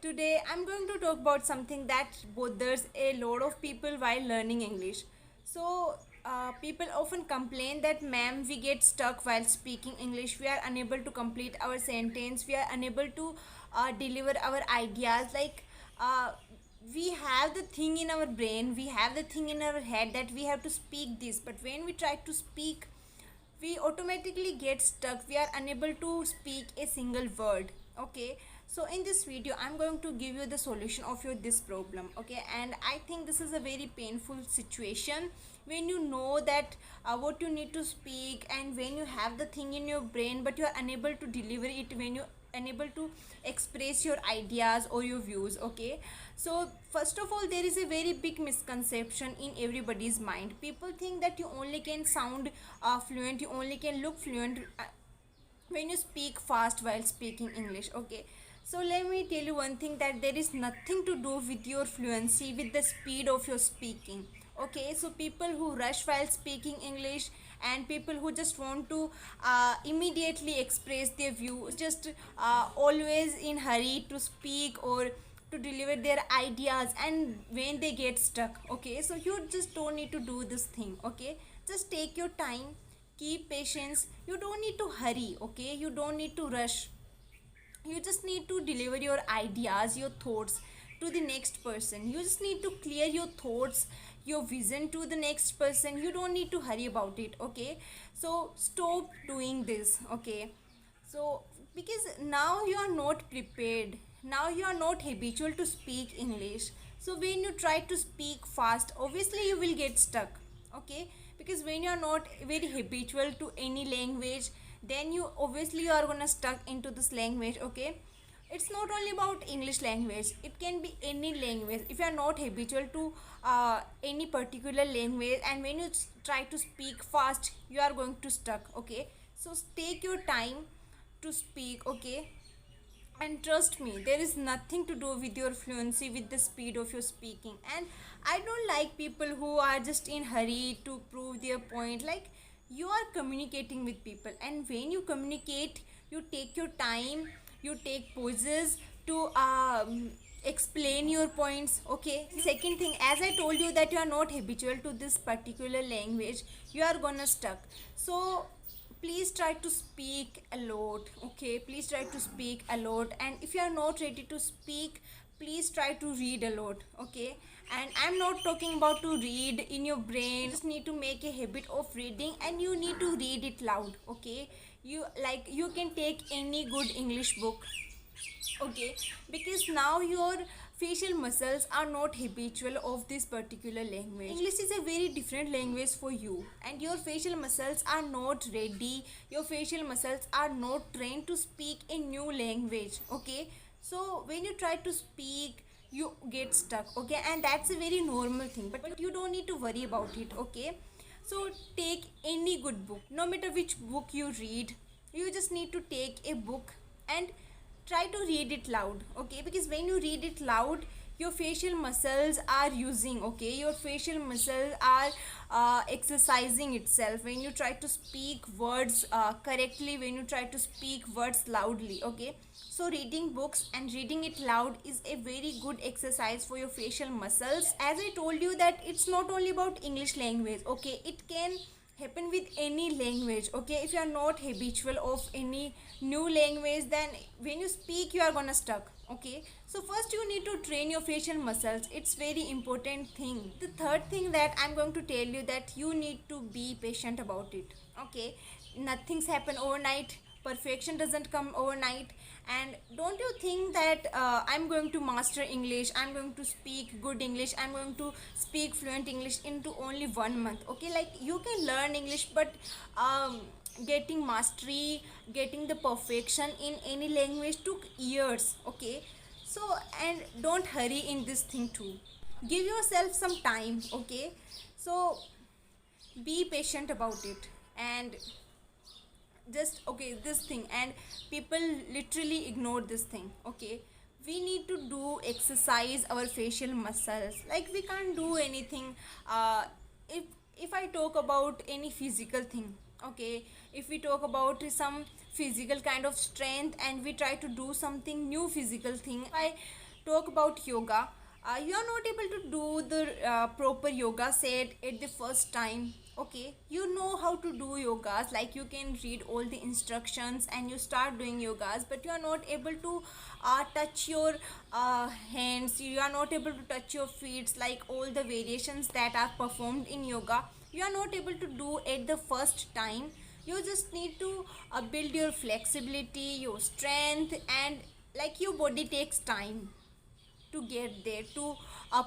Today I'm going to talk about something that bothers a lot of people while learning English. People often complain that, ma'am, we get stuck while speaking English. We are unable to complete our sentence. We are unable to deliver our ideas. Uh, we have the thing in our brain, we have the thing in our head that we have to speak this, but when we try to speak, we automatically get stuck. We are unable to speak a single word. Okay, so in this video I'm going to give you the solution of your this problem. Okay, and I think this is a very painful situation when you know that what you need to speak, and when you have the thing in your brain but you are unable to deliver it, when you unable to express your ideas or your views. Okay, so first of all, there is a very big misconception in everybody's mind. People think that you only can sound fluent, you only can look fluent when you speak fast while speaking English. Okay, so let me tell you one thing, that there is nothing to do with your fluency, with the speed of your speaking. Okay, so people who rush while speaking English, and people who just want to immediately express their views, just always in hurry to speak or to deliver their ideas, and when they get stuck. Okay, so you just don't need to do this thing. Okay, just take your time, keep patience. You don't need to hurry. Okay, you don't need to rush. You just need to deliver your ideas, your thoughts to the next person. You just need to clear your thoughts, your vision to the next person. You don't need to hurry about it. Okay, so stop doing this. Okay, so because now you are not prepared, now you are not habitual to speak English. So when you try to speak fast, obviously you will get stuck. Okay, because when you are not very habitual to any language, then you obviously you are gonna stuck into this language. Okay, it's not only about English language, it can be any language. If you are not habitual to any particular language, and when you try to speak fast, you are going to stuck. Okay, so take your time to speak. Okay, and trust me, there is nothing to do with your fluency, with the speed of your speaking. And I don't like people who are just in hurry to prove their point. Like, you are communicating with people, and when you communicate, you take your time, you take pauses to explain your points. Okay, second thing, as I told you that you are not habitual to this particular language, you are gonna stuck. So please try to speak a lot. Okay, please try to speak a lot. And if you are not ready to speak, please try to read a lot. Okay, and I'm not talking about to read in your brain. You just need to make a habit of reading, and you need to read it loud. Okay, you can take any good English book. Okay, because now your facial muscles are not habitual of this particular language. English is a very different language for you, and your facial muscles are not ready, your facial muscles are not trained to speak a new language. Okay, so when you try to speak, you get stuck. Okay, and that's a very normal thing, but you don't need to worry about it. Okay, so take any good book, no matter which book you read. You just need to take a book and try to read it loud. Okay, because when you read it loud, your facial muscles are using. Okay, your facial muscles are exercising itself when you try to speak words correctly, when you try to speak words loudly. Okay, so reading books and reading it loud is a very good exercise for your facial muscles. As I told you that it's not only about English language. Okay, it can happen with any language. Okay, if you are not habitual of any new language, then when you speak, you are gonna stuck. Okay, so first you need to train your facial muscles. It's very important thing. The third thing that I'm going to tell you, that you need to be patient about it. Okay, nothing's happen overnight, perfection doesn't come overnight. And don't you think that I'm going to master English, I'm going to speak good English, I'm going to speak fluent English into only 1 month. Okay, like, you can learn English, but getting mastery, getting the perfection in any language took years. Okay, so, and don't hurry in this thing too. Give yourself some time. Okay, so be patient about it. And just, okay, this thing, and people literally ignore this thing. Okay, we need to do exercise our facial muscles. Like, we can't do anything if I talk about any physical thing. Okay, if we talk about some physical kind of strength, and we try to do something new physical thing. I talk about yoga, you are not able to do the proper yoga set at the first time. Okay, you know how to do yogas, like you can read all the instructions and you start doing yogas, but you are not able to touch your hands, you are not able to touch your feet, like all the variations that are performed in yoga you are not able to do at the first time. You just need to build your flexibility, your strength, and like your body takes time to get there to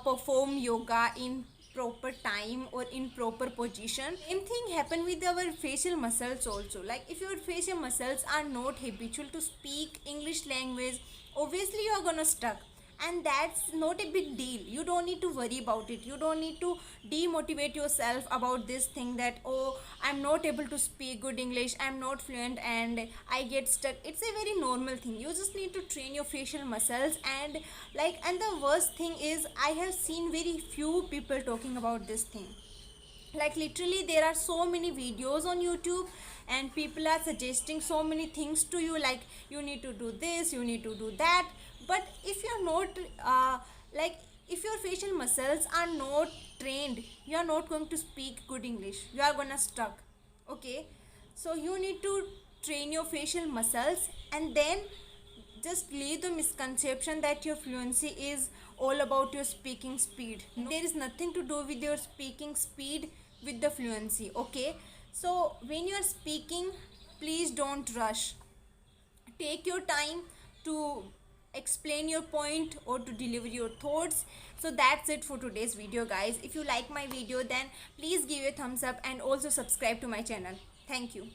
perform yoga in proper time or in proper position. Same thing happen with our facial muscles also. Like if your facial muscles are not habitual to speak English language, obviously you are gonna stuck, and that's not a big deal. You don't need to worry about it. You don't need to demotivate yourself about this thing that, oh, I'm not able to speak good English, I'm not fluent, and I get stuck. It's a very normal thing. You just need to train your facial muscles. And the worst thing is, I have seen very few people talking about this thing. Like literally there are so many videos on YouTube and people are suggesting so many things to you, like you need to do this, you need to do that. But if you're not like if your facial muscles are not trained, you are not going to speak good English. You are gonna stuck. Okay, so you need to train your facial muscles, and then just leave the misconception that your fluency is all about your speaking speed. No, there is nothing to do with your speaking speed with the fluency. Okay, so when you are speaking, please don't rush. Take your time to explain your point or to deliver your thoughts. So that's it for today's video, guys. If you like my video, then please give a thumbs up and also subscribe to my channel. Thank you.